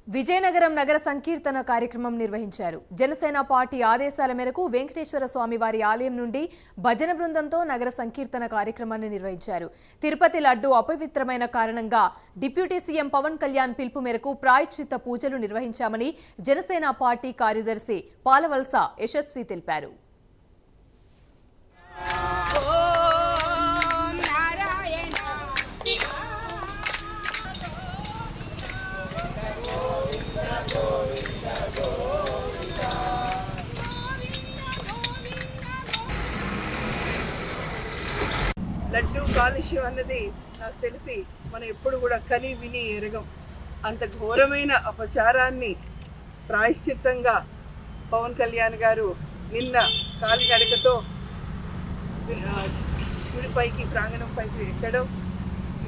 విజయనగరం నగర సంకీర్తన కార్యక్రమం నిర్వహించారు. జనసేన పార్టీ ఆదేశాల మేరకు వెంకటేశ్వర స్వామి వారి ఆలయం నుండి భజన బృందంతో నగర సంకీర్తన కార్యక్రమాన్ని నిర్వహించారు. తిరుపతి లడ్డు అపవిత్రమైన కారణంగా డిప్యూటీ సీఎం పవన్ కళ్యాణ్ పిలుపు మేరకు ప్రాయశ్చిత్త పూజలు నిర్వహించామని జనసేన పార్టీ కార్యదర్శి పాలవలస యశస్వి తెలిపారు. లడ్డు కాలుష్యం అన్నది నాకు తెలిసి మనం ఎప్పుడు కూడా కని విని ఎరగం. అంత ఘోరమైన అపచారాన్ని ప్రాయశ్చిత్తంగా పవన్ కళ్యాణ్ గారు నిన్న కాలినడకతో గుడిపైకి ప్రాంగణం పైకి ఎక్కడం,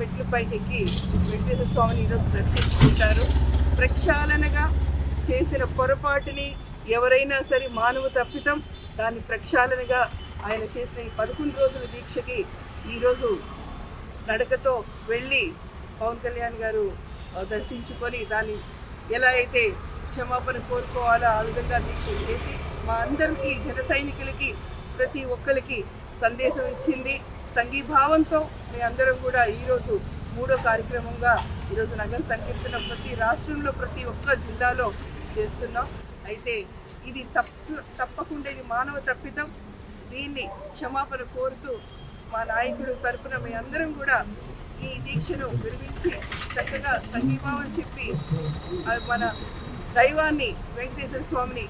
మెట్ల పైకి ఎక్కి వెంకటేశ్వర స్వామిని ఈరోజు దర్శించుకుంటారు. ప్రక్షాళనగా చేసిన పొరపాటుని ఎవరైనా సరే మానవ తప్పితం దాన్ని ప్రక్షాళనగా ఆయన చేసిన ఈ 11 రోజుల దీక్షకి ఈరోజు నడకతో వెళ్ళి పవన్ కళ్యాణ్ గారు దర్శించుకొని దాన్ని ఎలా అయితే క్షమాపణ కోరుకోవాలో ఆ విధంగా దీక్ష చేసి మా అందరికీ జన సైనికులకి ప్రతి ఒక్కరికి సందేశం ఇచ్చింది. సంఘీభావంతో మీ అందరం కూడా ఈరోజు 3వ కార్యక్రమంగా ఈరోజు నగర సంకీర్తన ప్రతి రాష్ట్రంలో ప్రతి ఒక్క జిల్లాలో చేస్తున్నాం. అయితే ఇది తప్పకుండా ఇది మానవ తప్పిదం. దీన్ని క్షమాపణ కోరుతూ మా నాయకుడు తరపున మీ అందరం కూడా ఈ దీక్షను విరమించి చక్కగా సంఘీభావం చెప్పి మన దైవాన్ని వెంకటేశ్వర స్వామిని